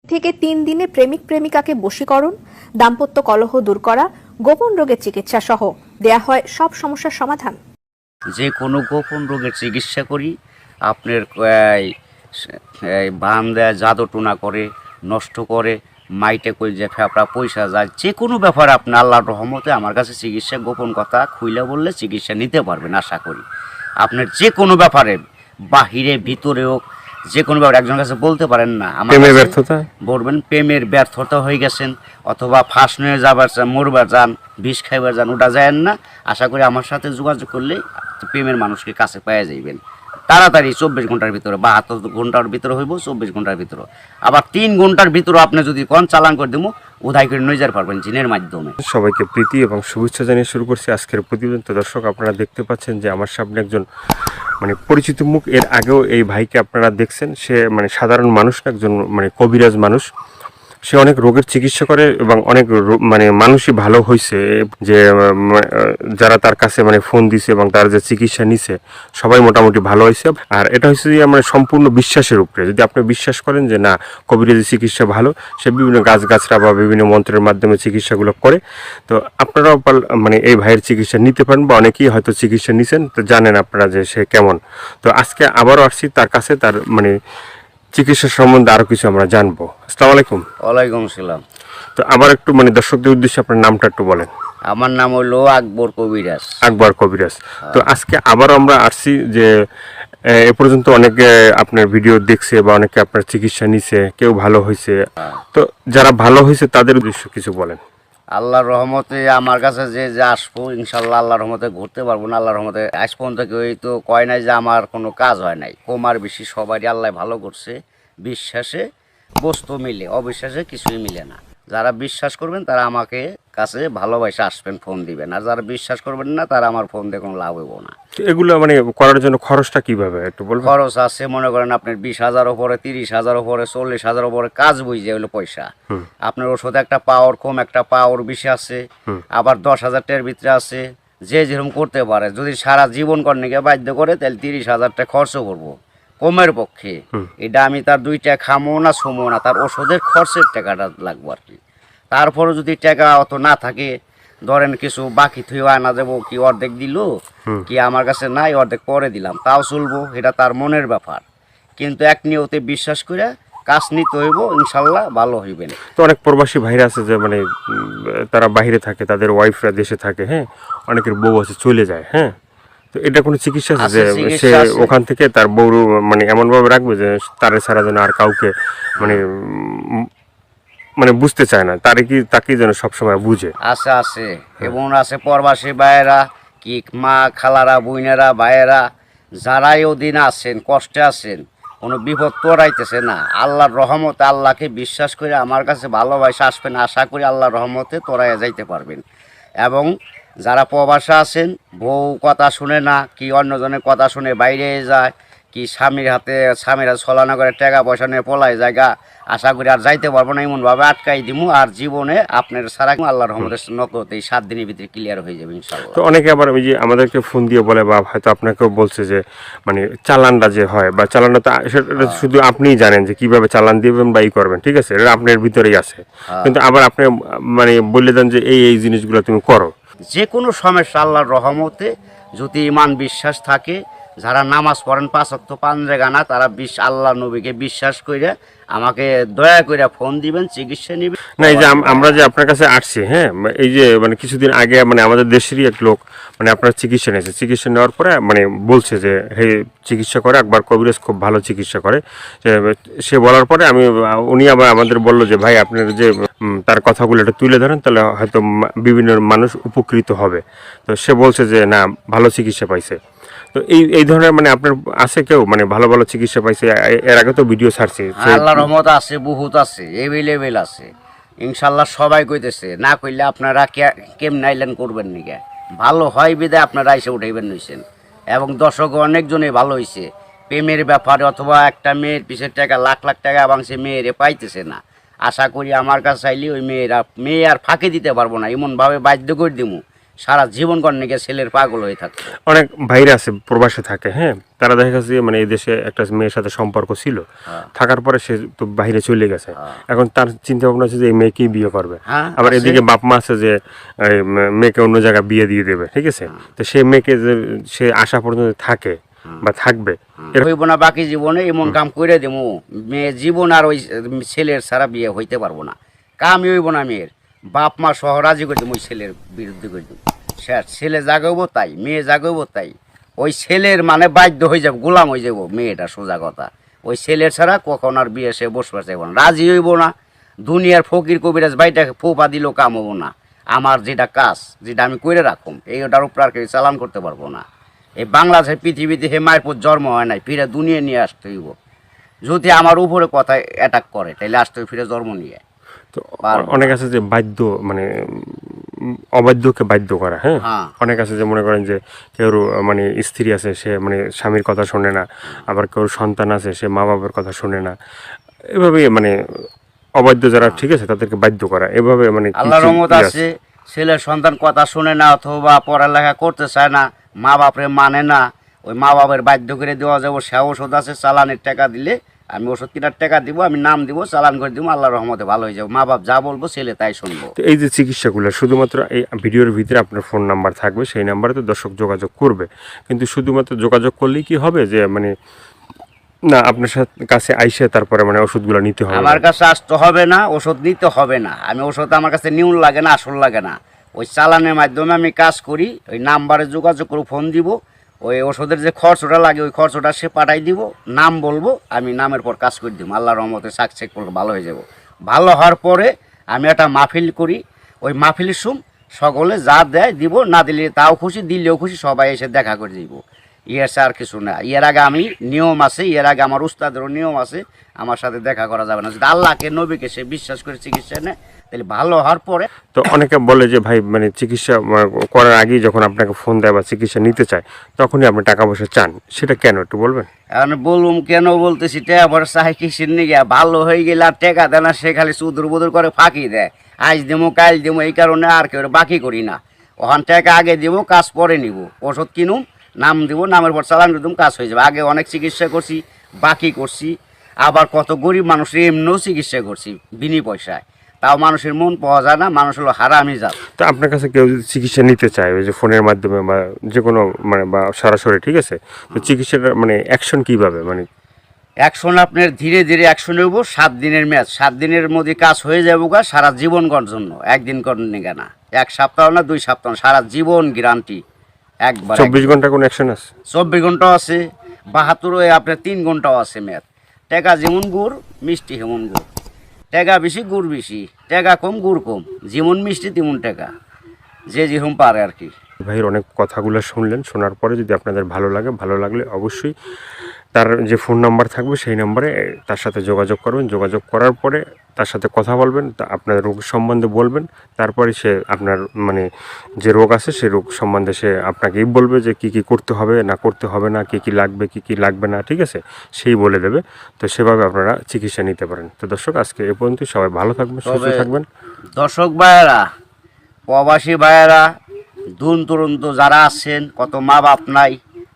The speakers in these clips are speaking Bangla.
থেকে ৩ দিনে প্রেমিক প্রেমিকাকে বশীকরণ, দাম্পত্য কলহ দূর করা, গোপন রোগের চিকিৎসা সহ দেয়া হয় সব সমস্যার সমাধান। যে কোনো গোপন রোগের চিকিৎসা করি। আপনার বান দেয়, জাদু টোনা করে, নষ্ট করে, মাইটে কই যে ফেপড়া পয়সা যায়, যে কোনো ব্যাপারে আপনি আল্লাহর রহমতে আমার কাছে চিকিৎসা গোপন কথা খুইলে বললে চিকিৎসা নিতে পারবেন আশা করি। আপনার যে কোনো ব্যাপারে বাহিরে ভিতরে হোক, যে কোনো ব্যাপারে একজনের কাছে বলতে পারেন না আমার প্রেমের কাছে ব্যর্থতা বলবেন প্রেমের ব্যর্থতা হয়ে গেছেন অথবা ফাঁস নিয়ে যাবার চান, মরবার যান, বিষ খাইবার যান, ওটা যায়েন না। আশা করি আমার সাথে যোগাযোগ করলে প্রেমের মানুষকে কাছে পেয়ে যাইবেন তাড়াতাড়ি। 24 ঘন্টার ভিতরে, 72 ঘন্টার ভিতরে হইব, 24 ঘন্টার ভিতরে। আবার 3 ঘন্টার ভিতরে আপনি যদি কোন চালান করে দেবো, উদায় করে নিয়ে যেতে পারবেন জিনের মাধ্যমে। সবাইকে প্রীতি এবং শুভেচ্ছা জানিয়ে শুরু করছি আজকের প্রতিবেদন। তো দর্শক, আপনারা দেখতে পাচ্ছেন যে আমার সামনে একজন পরিচিত মুখ। এর আগেও এই ভাইকে আপনারা দেখছেন। সে সাধারণ মানুষ না, একজন কবিরাজ মানুষ। সে অনেক রোগের চিকিৎসা করে এবং অনেক মানুষই ভালো হয়েছে। যে যারা তার কাছে ফোন দিছে এবং তার যে চিকিৎসা নিছে সবাই মোটামুটি ভালো হয়েছে। আর এটা হচ্ছে যে সম্পূর্ণ বিশ্বাসের উপরে। যদি আপনি বিশ্বাস করেন যে না, কবিরাজি চিকিৎসা ভালো, সে বিভিন্ন গাছগাছরা বা বিভিন্ন মন্ত্রের মাধ্যমে চিকিৎসাগুলো করে, তো আপনারাও এই ভাইয়ের চিকিৎসা নিতে পারেন বা অনেকেই হয়তো চিকিৎসা নিছেন, তো জানেন আপনারা যে সে কেমন। তো আজকে আবারও আসছি তার কাছে, তার চিকিৎসা সম্বন্ধে আরো কিছু আমরা জানবো। আসসালামু আলাইকুম। ওয়ালাইকুম সালাম। তো আবার একটু দর্শকদের উদ্দেশ্যে আপনার নামটা একটু বলেন। আমার নাম হলো আকবর কবিরাজ। আকবর কবিরাজ। তো আজকে আবার আমরা আসছি যে এ পর্যন্ত অনেকে আপনার ভিডিও দেখছে বা অনেকে আপনার চিকিৎসা নিছে, কেউ ভালো হয়েছে। তো যারা ভালো হয়েছে তাদের উদ্দেশ্য কিছু বলেন। আল্লাহর রহমতে আমার কাছে যে যে আসবো, ইনশাল্লাহ আল্লাহর রহমতে ঘুরতে পারবো না। আল্লাহর রহমতে আজ পর্যন্ত কেউ তো কয় নাই যে আমার কোনো কাজ হয় নাই। কমার বেশি সবারই আল্লাহ ভালো করছে। বিশ্বাসে বস্তু মিলে, অবিশ্বাসে কিছুই মিলে না। যারা বিশ্বাস করবেন তারা আমাকে কাছে ভালোবাসে আসবেন, ফোন দিবেন। আর যারা বিশ্বাস করবেন না তারা আমার ফোন দিয়ে কোনো লাভ হইব না। এগুলো করার জন্য খরচটা কিভাবে একটু বলবেন? খরচ আছে মনে করেন আপনার 20,000 উপরে, 30,000 উপরে, 40,000 উপরে কাজ বুঝে হলো পয়সা। আপনার ওষুধ একটা পাওয়ার কম, একটা পাওয়ার বেশি আছে, আবার 10,000 টাকার ভিতরে আছে। যে যেরকম করতে পারে। যদি সারা জীবন কর্ণিকে বাধ্য করে তাহলে 30,000 টাকা খরচ করবো কমের পক্ষে। এটা আমি তার 2 টাকা খামো না, ছুমো না, তার ওষুধের খরচের টাকাটা লাগবো আর কি। তারপরে যদি টাকা অত না থাকে, ধরেন কিছু বাকি থুই আনা দেবো, কি অর্ধেক দিল, কি আমার কাছে নাই অর্ধেক পরে দিলাম, তাও চলবো। এটা তার মনের ব্যাপার। কিন্তু এক নিয়তে বিশ্বাস করে কাজ নিতে হইব, ইনশাল্লাহ ভালো হইবেন। তো অনেক প্রবাসী ভাইরা আছে যে তারা বাইরে থাকে, তাদের ওয়াইফরা দেশে থাকে, হ্যাঁ, অনেকের বউ আছে চলে যায়, হ্যাঁ। তো এটা কোনো চিকিৎসা আছে যে সে ওখান থেকে তার বউ এমন ভাবে রাখবে যে তার ছাড়া যেন আর কাউকে বুঝতে চায় না, তাকে যেন সবসময় বুঝে। আছে আছে এবং আছে প্রবাসী ভাইয়েরা, কি মা খালারা, বোনেরা, ভাইয়েরা, যারাই ওদিন আছেন, কষ্টে আছেন, কোনো বিপদ তোরাইতেছে না, আল্লাহর রহমতে আল্লাহকে বিশ্বাস করে আমার কাছে ভালোবাসা আসবেন। আশা করি আল্লাহর রহমতে তোরাইয়া যাইতে পারবেন। এবং যারা প্রবাসে আছেন, বউ কথা শুনে না, কি অন্যজনের কথা শুনে বাইরে যায়, কি স্বামীরা ছলনা করে টাকা পয়সা নিয়ে পলায় জায়গা, আশা করি আর যাইতে পারবো না, এমনভাবে আটকাই দিমু। আর জীবনে আপনার সারা আল্লাহর রহমতের নকল এই 7 দিনের ভিতরে ক্লিয়ার হয়ে যাবে ইনশাআল্লাহ। তো অনেকে আবার ওই যে আমাদেরকে ফোন দিয়ে বলে বা হয়তো আপনাকেও বলছে যে চালানটা যে হয় বা চালানটা তো সেটা শুধু আপনিই জানেন যে কিভাবে চালান দিবেন বা ই করবেন, ঠিক আছে, এটা আপনার ভিতরেই আছে। কিন্তু আবার আপনি বলে দেন যে এই জিনিসগুলো তুমি করো। যে কোনো সমস্যা আল্লাহর রহমতে যদি ইমান বিশ্বাস থাকে, যারা নামাজ পড়েন 5 ওয়াক্ত 5 জায়গা, তারা আল্লাহ নবীকে বিশ্বাস করে আমাকে দয়া করে ফোন দিবেন, চিকিৎসা নেবেন। না, এই যে আমরা যে আপনার কাছে আসছি, হ্যাঁ, এই যে কিছুদিন আগে আমাদের দেশেরই এক লোক আপনার চিকিৎসা নিয়েছে। চিকিৎসা নেওয়ার পরে বলছে যে হে, চিকিৎসা করে আকবর কবিরাজ, খুব ভালো চিকিৎসা করে। সে বলার পরে উনি আবার আমাদের বললো যে ভাই, আপনার যে তার কথাগুলো একটু তুলে ধরেন, তাহলে হয়তো বিভিন্ন মানুষ উপকৃত হবে। তো সে বলছে যে না, ভালো চিকিৎসা পাইছে। তো এই ধরনের আপনার আছে কেউ ভালো ভালো চিকিৎসা পাইছে? এর আগে তো ভিডিও ছাড়ছে। আল্লাহর রহমত আছে, বহুত আছে, এভেলেবেল আছে ইনশাল্লাহ। সবাই কইতেছে, না কইলে আপনারা কেমন আইলেন করবেন নিকে, ভালো হয় বিদায় আপনারা এসে উঠাইবেন নিছেন। এবং দর্শক অনেকজনই ভালো হয়েছে প্রেমের ব্যাপারে, অথবা একটা মেয়ের পিছের টাকা লাখ লাখ টাকা এবং সে মেয়েরে পাইতেছে না। আশা করি আমার কাছে চাইলে ওই মেয়ে আর ফাঁকে দিতে পারবো না, এমনভাবে বাধ্য করে দিমু সারা জীবন কর্ণে গিয়ে ছেলের পাগল হয়ে থাকে। অনেক ভাইরা আছে প্রবাসে থাকে, হ্যাঁ, তারা দেখা গেছে যে মানে এই দেশে একটা মেয়ের সাথে সম্পর্ক ছিল, থাকার পরে সে তো বাইরে চলে গেছে, এখন তার চিন্তা ভাবনা আছে যে এই মেয়েকেই বিয়ে করবে। হ্যাঁ, আবার আছে। এদিকে বাপ মা আছে যে এই মেয়েকে অন্য জায়গায় বিয়ে দিয়ে দেবে, ঠিক আছে। তো সেই মেয়েকে যে সে আসা পর্যন্ত থাকে বা থাকবে, হইব না বাকি জীবনে এমন কাম করে দেবো, মেয়ে জীবন আর ওই ছেলের ছাড়া বিয়ে হইতে পারবো না। কামই হইব না মেয়ের, বাপ মা সহ রাজি করে দেবো ওই ছেলের বিরুদ্ধে করে দেবো। সে ছেলে জাগাবো তাই, মেয়ে জাগাবো তাই, ওই ছেলের মানে বাধ্য হয়ে যাবো, গোলাম হয়ে যাবো মেয়েটা, সোজা কথা। ওই ছেলের ছাড়া কখন আর বিয়ে সে বসবার চাইব না, রাজি হইব না। দুনিয়ার ফকির কবিরাজ বাইটাকে ফোপা দিলেও কাম হবো না। আমার যেটা কাজ, যেটা আমি করে রাখুম, এই ওটার উপর আর কেউ চালান করতে পারবো না। এই বাংলাদেশের পৃথিবীতে হে মায়ের জন্ম হয় নাই, ফিরে দুনিয়া নিয়ে আসতে হইব। যদি আমার উপরে কথা অ্যাটাক করে তাহলে আসতে হইব ফিরে জন্ম নিয়ে। তো অনেক আছে যে বাধ্য মানে অবাধ্যকে বাধ্য করা, হ্যাঁ, হ্যাঁ। অনেক আছে যে মনে করেন যে কেউ মানে স্ত্রী আছে সে মানে স্বামীর কথা শোনে না, আবার কেউ সন্তান আছে সে মা বাবার কথা শোনে না, এভাবে মানে অবাধ্য যারা, ঠিক আছে, তাদেরকে বাধ্য করা, এভাবে মানে কি আল্লাহর রহমত কি আছে, ছেলের সন্তান কথা শুনে না অথবা পড়ালেখা করতে চায় না, মা বাপরে মানে না, ওই মা বাবার বাধ্য করে দেওয়া যাবো। সে ওষুধ আছে, চালানের টাকা দিলে আমি ওষুধ কেনার টাকা দিব, আমি নাম দিব, চালান করে দিব, আল্লাহর রহমতে ভালো হয়ে যাবো। মা বাপ যা বলবো ছেলে তাই শুনবো। তো এই যে চিকিৎসাগুলো শুধুমাত্র এই ভিডিওর ভিতরে আপনার ফোন নাম্বার থাকবে, সেই নাম্বারে তো দর্শক যোগাযোগ করবে, কিন্তু শুধুমাত্র যোগাযোগ করলেই কি হবে যে মানে না আপনার কাছে আইসে তারপরে মানে ওষুধগুলো নিতে হবে? আমার কাছে আসতে হবে না, ওষুধ নিতে হবে না। আমি ওষুধ আমার কাছে নিউন লাগে না, আসল লাগে না। ওই চালানের মাধ্যমে আমি কাজ করি, ওই নাম্বারে যোগাযোগ করে ফোন দিব, ওই ওষুধের যে খরচটা লাগে ওই খরচটা সে পাঠাই দিব, নাম বলবো, আমি নামের পর কাজ করে দিব। আল্লাহর রহমতে সাকসেস করলে ভালো হয়ে যাব। ভালো হওয়ার পরে আমি একটা মাহফিল করি, ওই মাহফিলের সকলে যা দেয় দিব, না দিলে তাও খুশি, দিলেও খুশি, সবাই এসে দেখা করে দিব। ইয়ের আর কিছু না। এর আগে আমি নিয়ম আছে, এর আগে আমার উস্তাদেরও নিয়ম আছে, আমার সাথে দেখা করা যাবে না। যদি আল্লাহকে নবীকে সে বিশ্বাস করে চিকিৎসা নেয় তাহলে ভালো হওয়ার পরে। তো অনেকে বলে যে ভাই মানে চিকিৎসা করার আগেই যখন আপনাকে ফোন দেয় বা চিকিৎসা নিতে চায় তখনই আপনি টাকা পয়সা চান, সেটা কেন একটু বলবেন? এখন বলুম কেন বলতেছি, টাকা পয়সা চাই কিসের নিয়ে ভালো হয়ে গেলে আর টাকা দেয় না, সে খালি চুদুর বুদুর করে ফাঁকি দেয়, আজ দেবো কাল দেবো, এই কারণে আর কেউ বাকি করি না। ওখান টাকা আগে দিব, কাজ পরে নিব, ওষুধ কিনুম, নাম দিব, নামের পর চালান করে দিম, কাজ হয়ে যাবে। আগে অনেক চিকিৎসা করছি, বাকি করছি, আবার কত গরিব মানুষের এমনিও চিকিৎসা করছি বিনি পয়সায়, তাও মানুষের মন পাওয়া যায় না, মানুষ হলো হারামি জাত। তো আপনার কাছে কেউ যদি চিকিৎসা নিতে চায় ওই যে ফোনের মাধ্যমে বা যে কোনো মানে বা সরাসরি, ঠিক আছে, তো চিকিৎসাটা মানে অ্যাকশন কীভাবে মানে? অ্যাকশন আপনার ধীরে ধীরে অ্যাকশন নেব। 7 দিনের ম্যাচ, 7 দিনের মধ্যে কাজ হয়ে যাবো গা, সারা জীবন করার জন্য। একদিন করেন না, 1 সপ্তাহ না 2 সপ্তাহ, সারা জীবন গ্যারান্টি। একবার 24 ঘন্টা কোনো অ্যাকশন আছে? 24 ঘন্টাও আছে, 72 আপনার 3 ঘন্টাও আছে ম্যাচ। টাকা যেমন গুড়, মিষ্টি হেমন গুড়। টাকা বেশি, গুড় বেশি, টাকা কম, গুড় কম, যেমন মিষ্টি তেমন টাকা, যে যেরকম পারে আর কি। ভাইয়ের অনেক কথাগুলো শুনলেন, শোনার পরে যদি আপনাদের ভালো লাগে, ভালো লাগলে অবশ্যই তার যে ফোন নাম্বার থাকবে সেই নাম্বারে তার সাথে যোগাযোগ করবেন। যোগাযোগ করার পরে তার সাথে কথা বলবেন, তা আপনার রোগ সম্বন্ধে বলবেন, তারপরে সে আপনার মানে যে রোগ আছে সেই রোগ সম্বন্ধে সে আপনাকেই বলবে যে কী কী করতে হবে না করতে হবে না, কী কী লাগবে কী কী লাগবে না, ঠিক আছে, সেই বলে দেবে। তো সেভাবে আপনারা চিকিৎসা নিতে পারেন। তো দর্শক আজকে এ পর্যন্ত, সবাই ভালো থাকবেন, সুস্থ তবে থাকবেন। দর্শক ভাইয়েরা, প্রবাসী ভাইয়েরা, দূর দূরান্ত যারা আছেন, কত মা বাপ নাই,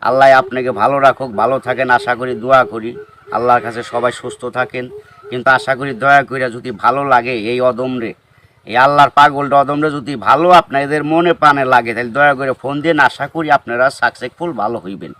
আল্লাহ আপনাকে ভালো রাখুক, ভালো থাকেন আশা করি, দোয়া করি আল্লাহর কাছে সবাই সুস্থ থাকেন। কিন্তু আশা করি দয়া করে যদি ভালো লাগে এই অদমরে, এই আল্লাহর পাগলটা অদমরে যদি ভালো আপনাদের মনে প্রাণে লাগে, তাহলে দয়া করে ফোন দিন, আশা করি আপনারা সাকসেসফুল ভালো হইবেন।